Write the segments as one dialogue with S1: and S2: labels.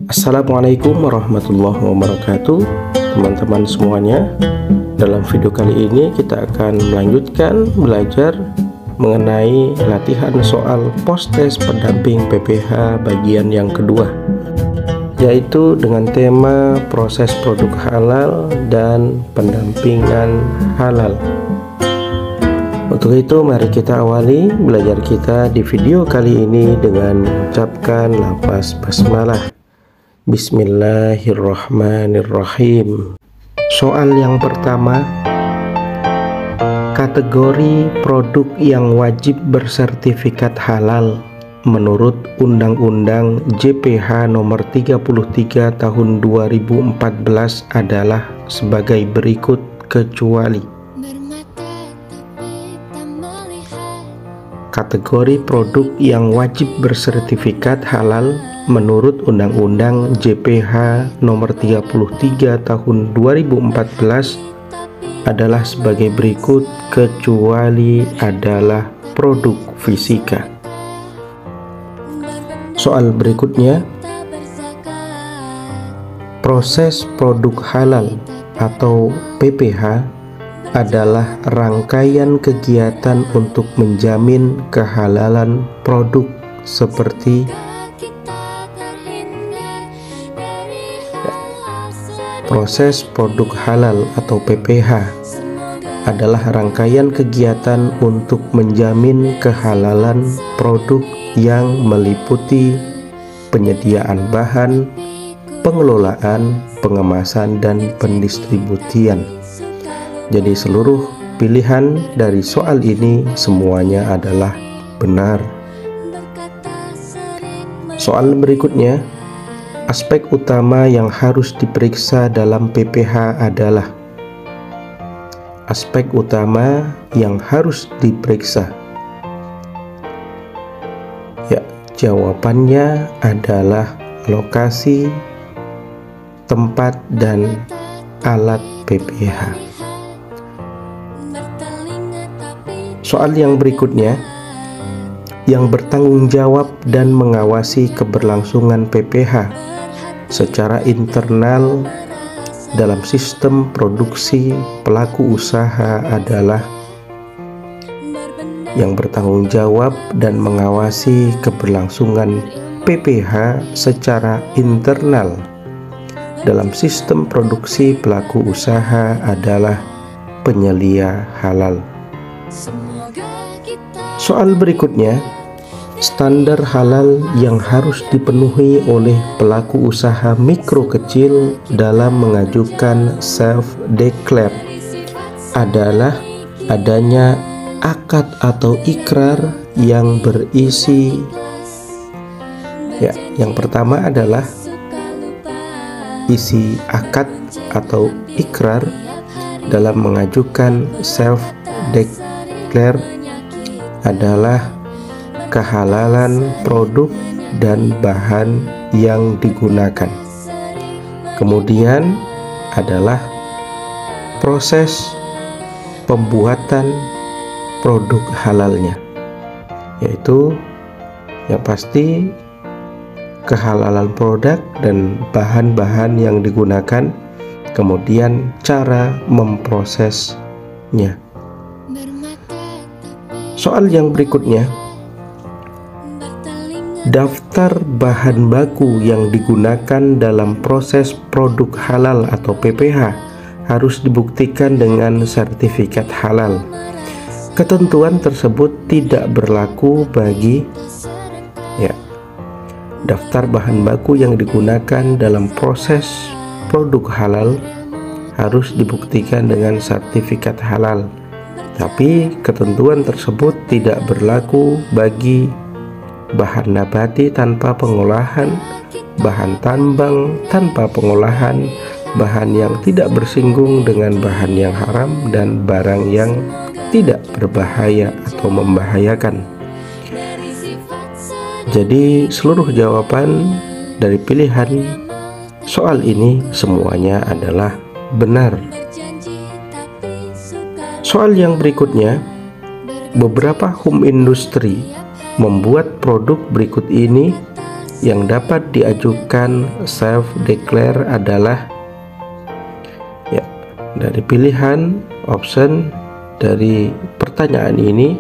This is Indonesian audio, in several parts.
S1: Assalamualaikum warahmatullahi wabarakatuh, teman-teman semuanya. Dalam video kali ini kita akan melanjutkan belajar mengenai latihan soal post-test pendamping PPH bagian yang kedua, yaitu dengan tema proses produk halal dan pendampingan halal. Untuk itu mari kita awali belajar kita di video kali ini dengan mengucapkan lafaz basmalah. Bismillahirrahmanirrahim. Soal yang pertama, kategori produk yang wajib bersertifikat halal menurut Undang-Undang JPH nomor 33 tahun 2014 adalah sebagai berikut kecuali: kategori produk yang wajib bersertifikat halal menurut Undang-Undang JPH nomor 33 tahun 2014 adalah sebagai berikut kecuali adalah produk fisika. Soal berikutnya, proses produk halal atau PPH adalah rangkaian kegiatan untuk menjamin kehalalan produk seperti proses produk halal atau PPH adalah rangkaian kegiatan untuk menjamin kehalalan produk yang meliputi penyediaan bahan, pengelolaan, pengemasan, dan pendistributian. Jadi seluruh pilihan dari soal ini semuanya adalah benar. Soal berikutnya, aspek utama yang harus diperiksa dalam PPH adalah aspek utama yang harus diperiksa. Ya, jawabannya adalah lokasi, tempat, dan alat PPH. Soal yang berikutnya, yang bertanggung jawab dan mengawasi keberlangsungan PPH secara internal dalam sistem produksi pelaku usaha adalah yang bertanggung jawab dan mengawasi keberlangsungan PPH secara internal dalam sistem produksi pelaku usaha adalah penyelia halal. Soal berikutnya, standar halal yang harus dipenuhi oleh pelaku usaha mikro kecil dalam mengajukan self-declare adalah adanya akad atau ikrar yang berisi, ya, yang pertama adalah isi akad atau ikrar dalam mengajukan self-declare adalah kehalalan produk dan bahan yang digunakan. Kemudian adalah proses pembuatan produk halalnya, yaitu yang pasti kehalalan produk dan bahan-bahan yang digunakan, kemudian cara memprosesnya. Soal yang berikutnya, daftar bahan baku yang digunakan dalam proses produk halal atau PPH harus dibuktikan dengan sertifikat halal. Ketentuan tersebut tidak berlaku bagi, ya, daftar bahan baku yang digunakan dalam proses produk halal harus dibuktikan dengan sertifikat halal. Tapi ketentuan tersebut tidak berlaku bagi bahan nabati tanpa pengolahan, bahan tambang tanpa pengolahan, bahan yang tidak bersinggung dengan bahan yang haram, dan barang yang tidak berbahaya atau membahayakan. Jadi seluruh jawaban dari pilihan soal ini semuanya adalah benar. Soal yang berikutnya, beberapa home industry membuat produk berikut ini yang dapat diajukan self declare adalah ya, dari pilihan option dari pertanyaan ini,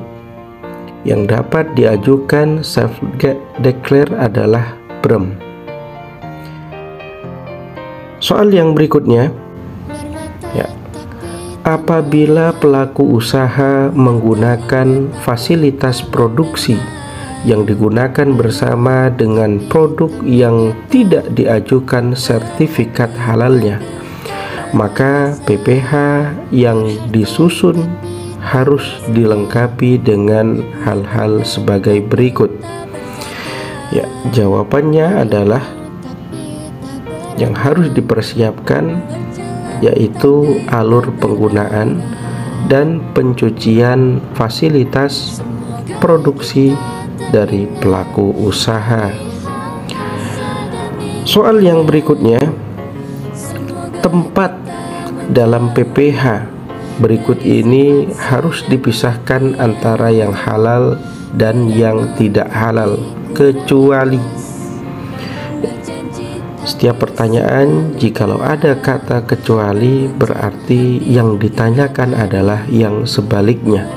S1: yang dapat diajukan self declare adalah BREM. Soal yang berikutnya, ya, apabila pelaku usaha menggunakan fasilitas produksi yang digunakan bersama dengan produk yang tidak diajukan sertifikat halalnya, maka PPH yang disusun harus dilengkapi dengan hal-hal sebagai berikut. Ya, jawabannya adalah yang harus dipersiapkan yaitu alur penggunaan dan pencucian fasilitas produksi dari pelaku usaha. Soal yang berikutnya, tempat dalam PPH berikut ini harus dipisahkan antara yang halal dan yang tidak halal, kecuali setiap pertanyaan jikalau ada kata kecuali berarti yang ditanyakan adalah yang sebaliknya.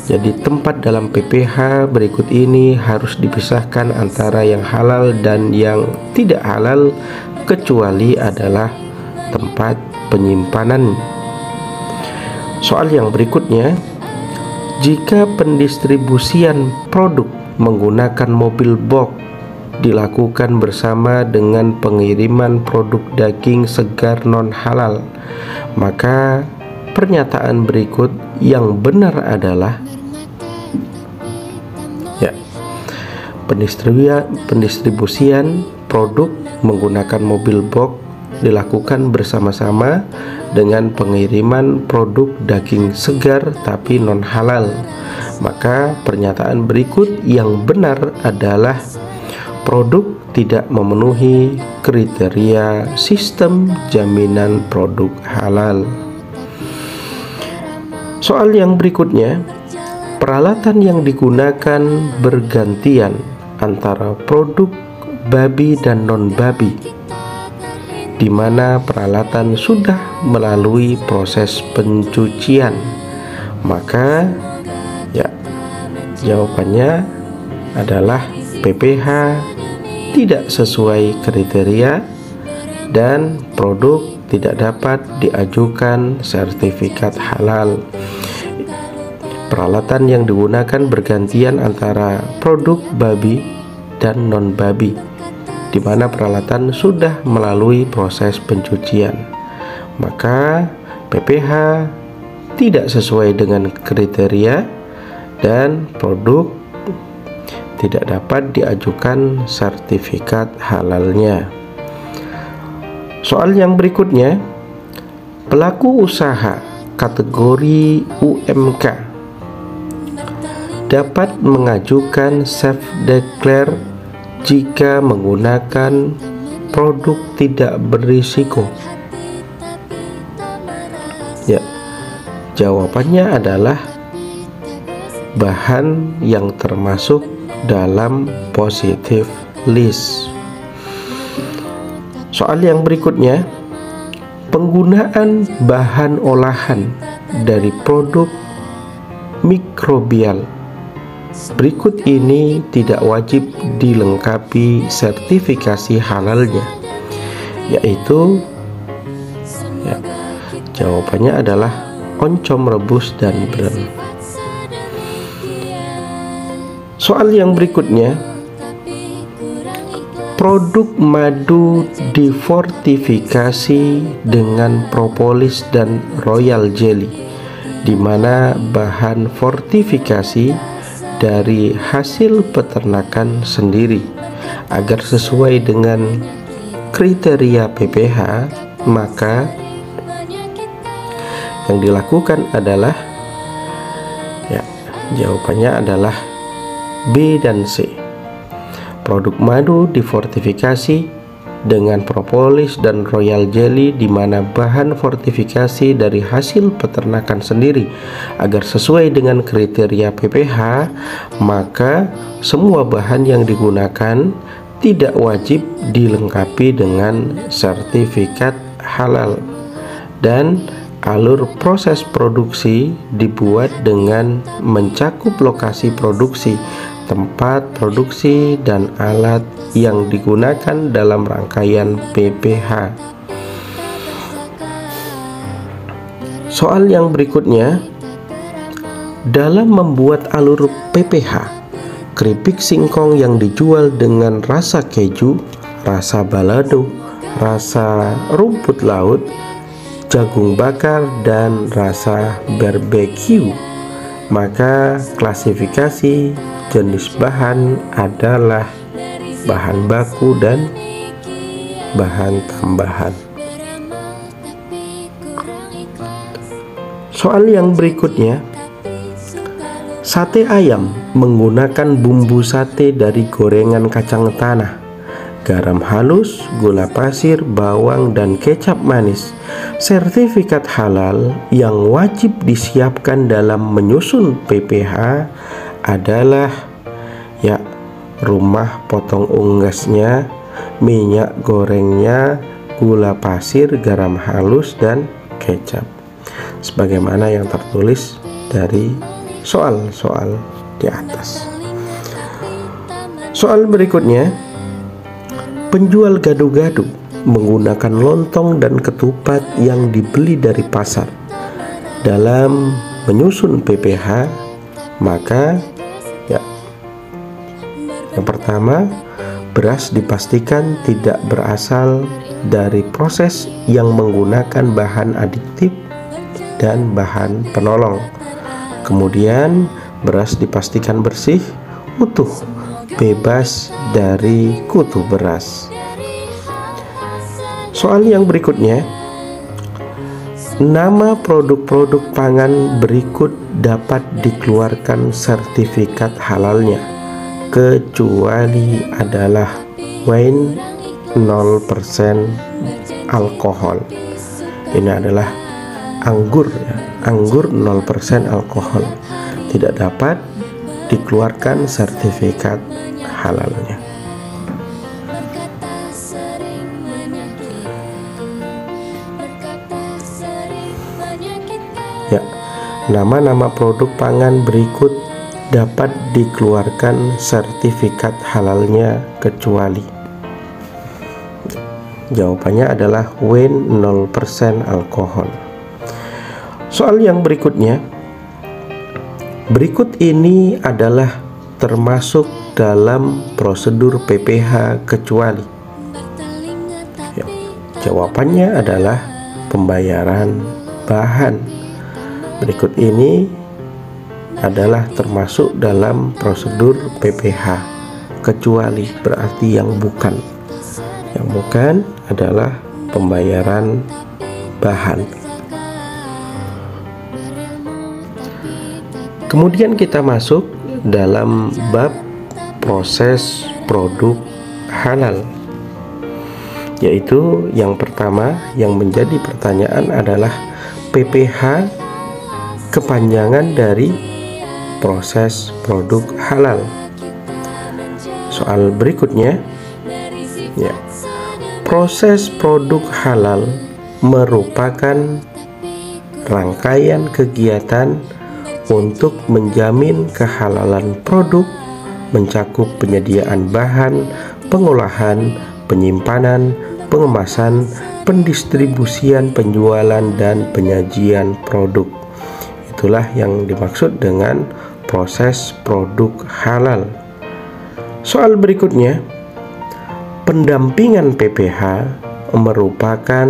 S1: Jadi tempat dalam PPH berikut ini harus dipisahkan antara yang halal dan yang tidak halal, kecuali adalah tempat penyimpanan. Soal yang berikutnya, jika pendistribusian produk menggunakan mobil box dilakukan bersama dengan pengiriman produk daging segar non halal, maka pernyataan berikut yang benar adalah ya, pendistribusian produk menggunakan mobil box dilakukan bersama-sama dengan pengiriman produk daging segar tapi non halal, maka pernyataan berikut yang benar adalah produk tidak memenuhi kriteria sistem jaminan produk halal. Soal yang berikutnya, peralatan yang digunakan bergantian antara produk babi dan non babi, di mana peralatan sudah melalui proses pencucian, maka ya, jawabannya adalah PPH tidak sesuai kriteria dan produk tidak dapat diajukan sertifikat halal. Peralatan yang digunakan bergantian antara produk babi dan non babi, di mana peralatan sudah melalui proses pencucian, maka PPH tidak sesuai dengan kriteria dan produk tidak dapat diajukan sertifikat halalnya. Soal yang berikutnya, pelaku usaha kategori UMK dapat mengajukan self declare jika menggunakan produk tidak berisiko. Ya, jawabannya adalah bahan yang termasuk dalam positive list. Soal yang berikutnya, penggunaan bahan olahan dari produk mikrobial berikut ini tidak wajib dilengkapi sertifikasi halalnya, yaitu ya, jawabannya adalah oncom rebus dan brem. Soal yang berikutnya, produk madu difortifikasi dengan propolis dan royal jelly, di mana bahan fortifikasi dari hasil peternakan sendiri. Agar sesuai dengan kriteria PPH, maka yang dilakukan adalah ya, jawabannya adalah B dan C. Produk madu difortifikasi dengan propolis dan royal jelly, di mana bahan fortifikasi dari hasil peternakan sendiri. Agar sesuai dengan kriteria PPH, maka semua bahan yang digunakan tidak wajib dilengkapi dengan sertifikat halal, dan alur proses produksi dibuat dengan mencakup lokasi produksi, tempat produksi, dan alat yang digunakan dalam rangkaian PPH. Soal yang berikutnya, dalam membuat alur PPH, keripik singkong yang dijual dengan rasa keju, rasa balado, rasa rumput laut, jagung bakar, dan rasa barbecue, maka klasifikasi jenis bahan adalah bahan baku dan bahan tambahan. Soal yang berikutnya, sate ayam menggunakan bumbu sate dari gorengan kacang tanah, garam halus, gula pasir, bawang, dan kecap manis. Sertifikat halal yang wajib disiapkan dalam menyusun PPH adalah rumah potong unggasnya, minyak gorengnya, gula pasir, garam halus, dan kecap, sebagaimana yang tertulis dari soal-soal di atas. Soal berikutnya, penjual gado-gado menggunakan lontong dan ketupat yang dibeli dari pasar. Dalam menyusun PPH, maka yang pertama, beras dipastikan tidak berasal dari proses yang menggunakan bahan adiktif dan bahan penolong. Kemudian, beras dipastikan bersih, utuh, bebas dari kutu beras. Soal yang berikutnya, nama produk-produk pangan berikut dapat dikeluarkan sertifikat halalnya, kecuali adalah wine 0% alkohol. Ini adalah anggur, anggur 0% alkohol, tidak dapat dikeluarkan sertifikat halalnya. Nama-nama produk pangan berikut dapat dikeluarkan sertifikat halalnya kecuali. Jawabannya adalah wine 0% alkohol. Soal yang berikutnya, berikut ini adalah termasuk dalam prosedur PPH kecuali. Jawabannya adalah pembayaran bahan. Berikut ini adalah termasuk dalam prosedur PPH kecuali, berarti yang bukan. Yang bukan adalah pembayaran bahan. Kemudian kita masuk dalam bab proses produk halal, yaitu yang pertama yang menjadi pertanyaan adalah PPH, kepanjangan dari proses produk halal. Soal berikutnya, proses produk halal merupakan rangkaian kegiatan untuk menjamin kehalalan produk, mencakup penyediaan bahan, pengolahan, penyimpanan, pengemasan, pendistribusian, penjualan, dan penyajian produk. Itulah yang dimaksud dengan proses produk halal. Soal berikutnya, pendampingan PPH merupakan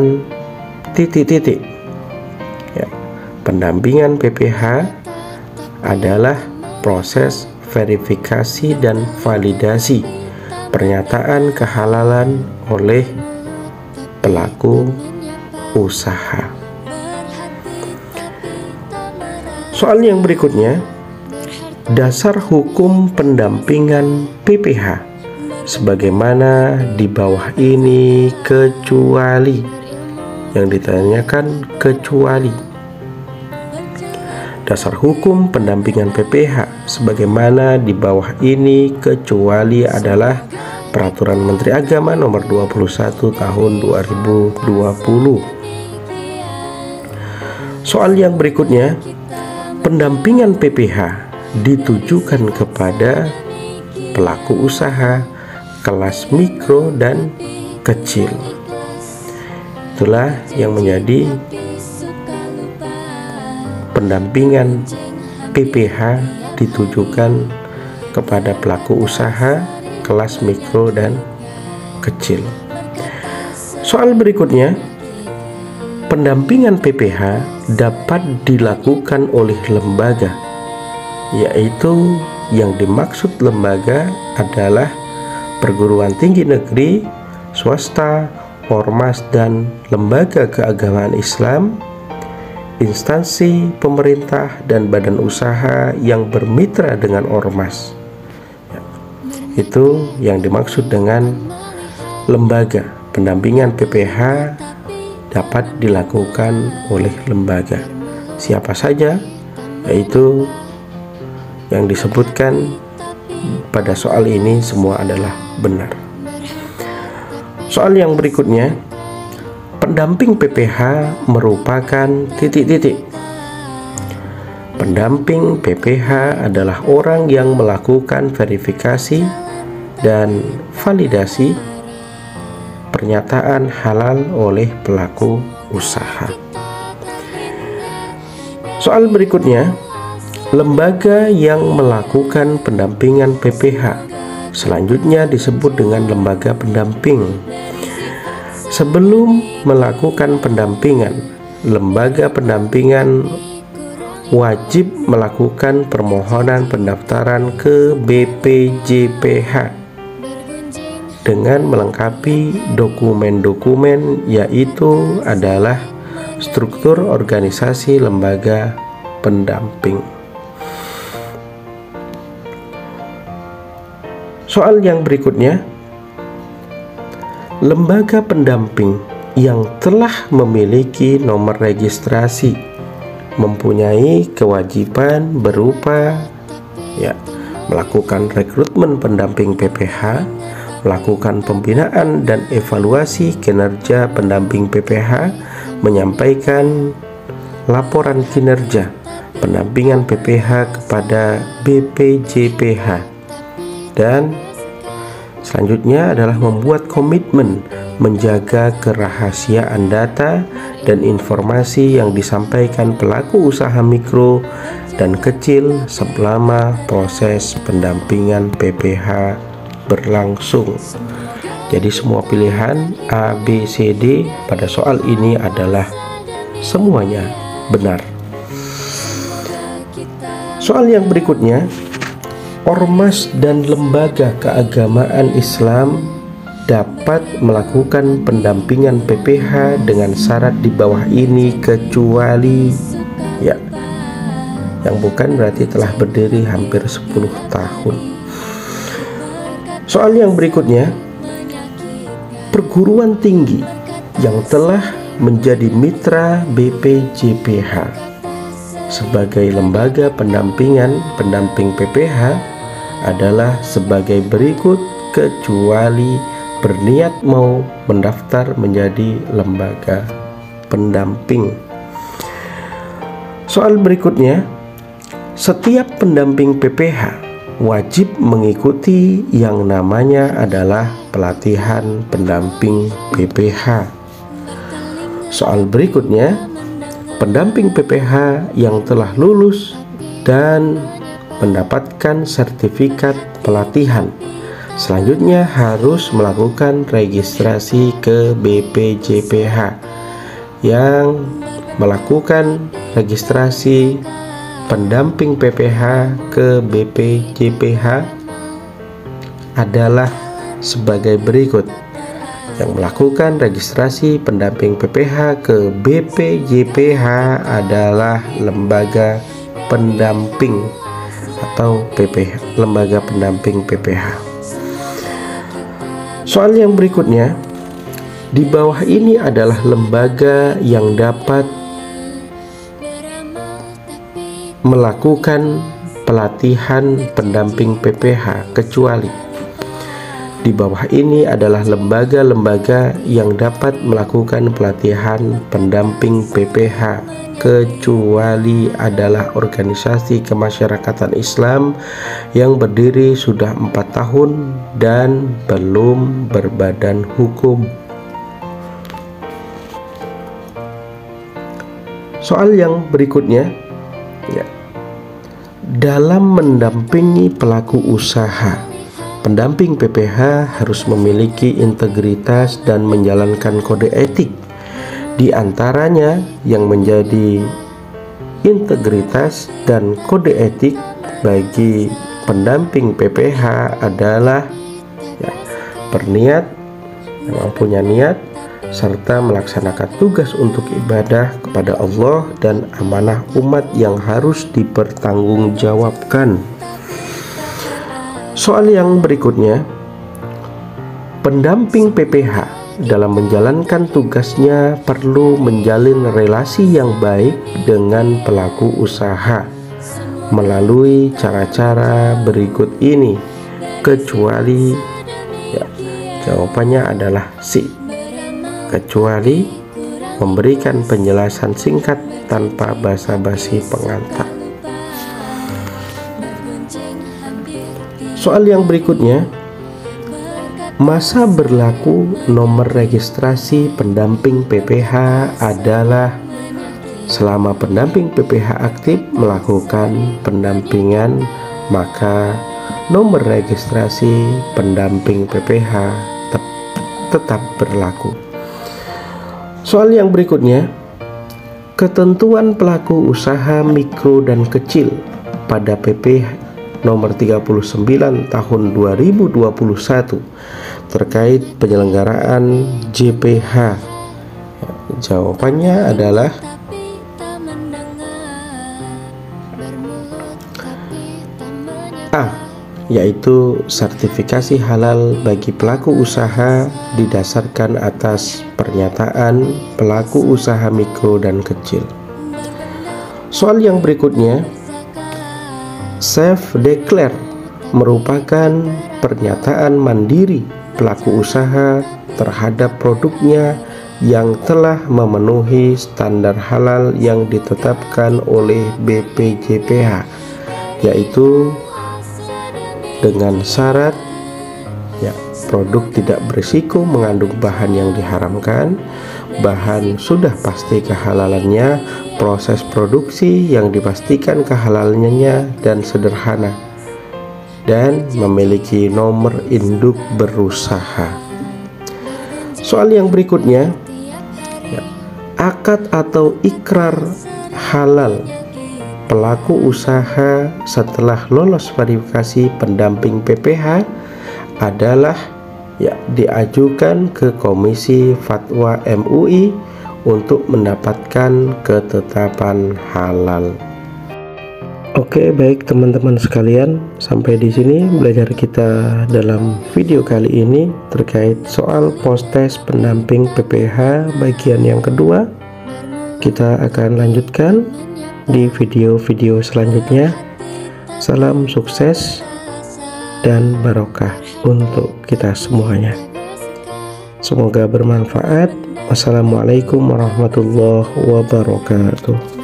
S1: titik-titik. Pendampingan PPH adalah proses verifikasi dan validasi pernyataan kehalalan oleh pelaku usaha. Soal yang berikutnya, dasar hukum pendampingan PPH sebagaimana di bawah ini kecuali. Yang ditanyakan kecuali. Dasar hukum pendampingan PPH sebagaimana di bawah ini kecuali adalah Peraturan Menteri Agama Nomor 21 Tahun 2020. Soal yang berikutnya, pendampingan PPH ditujukan kepada pelaku usaha kelas mikro dan kecil. Itulah yang menjadi pendampingan PPH ditujukan kepada pelaku usaha kelas mikro dan kecil. Soal berikutnya, pendampingan PPH dapat dilakukan oleh lembaga, yaitu yang dimaksud lembaga adalah perguruan tinggi negeri, swasta, ormas dan lembaga keagamaan Islam, instansi pemerintah dan badan usaha yang bermitra dengan ormas. Itu yang dimaksud dengan lembaga. Pendampingan PPH dapat dilakukan oleh lembaga. Siapa saja? Yaitu yang disebutkan pada soal ini semua adalah benar. Soal yang berikutnya, pendamping PPH merupakan titik-titik. Pendamping PPH adalah orang yang melakukan verifikasi dan validasi pernyataan halal oleh pelaku usaha. Soal berikutnya, lembaga yang melakukan pendampingan PPH selanjutnya disebut dengan lembaga pendamping. Sebelum melakukan pendampingan, lembaga pendampingan wajib melakukan permohonan pendaftaran ke BPJPH dengan melengkapi dokumen-dokumen, yaitu adalah struktur organisasi lembaga pendamping. Soal yang berikutnya, lembaga pendamping yang telah memiliki nomor registrasi mempunyai kewajiban berupa melakukan rekrutmen pendamping PPH, melakukan pembinaan dan evaluasi kinerja pendamping PPH, menyampaikan laporan kinerja pendampingan PPH kepada BPJPH, dan selanjutnya adalah membuat komitmen menjaga kerahasiaan data dan informasi yang disampaikan pelaku usaha mikro dan kecil selama proses pendampingan PPH berlangsung. Jadi semua pilihan A, B, C, D pada soal ini adalah semuanya benar. Soal yang berikutnya, ormas dan lembaga keagamaan Islam dapat melakukan pendampingan PPH dengan syarat di bawah ini kecuali yang bukan berarti telah berdiri hampir 10 tahun. Soal yang berikutnya, perguruan tinggi yang telah menjadi mitra BPJPH sebagai lembaga pendamping PPH adalah sebagai berikut kecuali berniat mau mendaftar menjadi lembaga pendamping. Soal berikutnya, setiap pendamping PPH wajib mengikuti yang namanya adalah pelatihan pendamping PPH. Soal berikutnya, pendamping PPH yang telah lulus dan mendapatkan sertifikat pelatihan selanjutnya harus melakukan registrasi ke BPJPH. Yang melakukan registrasi pendamping PPH ke BPJPH adalah sebagai berikut. Yang melakukan registrasi pendamping PPH ke BPJPH adalah lembaga pendamping atau PPH, lembaga pendamping PPH. Soal yang berikutnya, di bawah ini adalah lembaga yang dapat melakukan pelatihan pendamping PPH kecuali Di bawah ini adalah lembaga-lembaga yang dapat melakukan pelatihan pendamping PPH, kecuali adalah organisasi kemasyarakatan Islam yang berdiri sudah 4 tahun dan belum berbadan hukum. Soal yang berikutnya, ya. Dalam mendampingi pelaku usaha, pendamping PPH harus memiliki integritas dan menjalankan kode etik. Di antaranya yang menjadi integritas dan kode etik bagi pendamping PPH adalah ya, berniat, memang punya niat, serta melaksanakan tugas untuk ibadah kepada Allah dan amanah umat yang harus dipertanggungjawabkan. Soal yang berikutnya, pendamping PPH dalam menjalankan tugasnya perlu menjalin relasi yang baik dengan pelaku usaha melalui cara-cara berikut ini, kecuali ya, jawabannya adalah C, kecuali memberikan penjelasan singkat tanpa basa-basi pengantar. Soal yang berikutnya, masa berlaku nomor registrasi pendamping PPH adalah selama pendamping PPH aktif melakukan pendampingan, maka nomor registrasi pendamping PPH tetap berlaku. Soal yang berikutnya, ketentuan pelaku usaha mikro dan kecil pada PP nomor 39 tahun 2021 terkait penyelenggaraan JPH. Jawabannya adalah A, yaitu sertifikasi halal bagi pelaku usaha didasarkan atas pernyataan pelaku usaha mikro dan kecil. Soal yang berikutnya, self declare merupakan pernyataan mandiri pelaku usaha terhadap produknya yang telah memenuhi standar halal yang ditetapkan oleh BPJPH, yaitu dengan syarat ya, produk tidak berisiko mengandung bahan yang diharamkan, bahan sudah pasti kehalalannya, proses produksi yang dipastikan kehalalannya dan sederhana, dan memiliki nomor induk berusaha. Soal yang berikutnya, ya, akad atau ikrar halal pelaku usaha setelah lolos verifikasi pendamping PPH adalah ya diajukan ke Komisi Fatwa MUI untuk mendapatkan ketetapan halal. Oke, baik teman-teman sekalian, sampai di sini belajar kita dalam video kali ini terkait soal post-test pendamping PPH bagian yang kedua. Kita akan lanjutkan di video-video selanjutnya. Salam sukses dan barokah untuk kita semuanya. Semoga bermanfaat. Wassalamualaikum warahmatullahi wabarakatuh.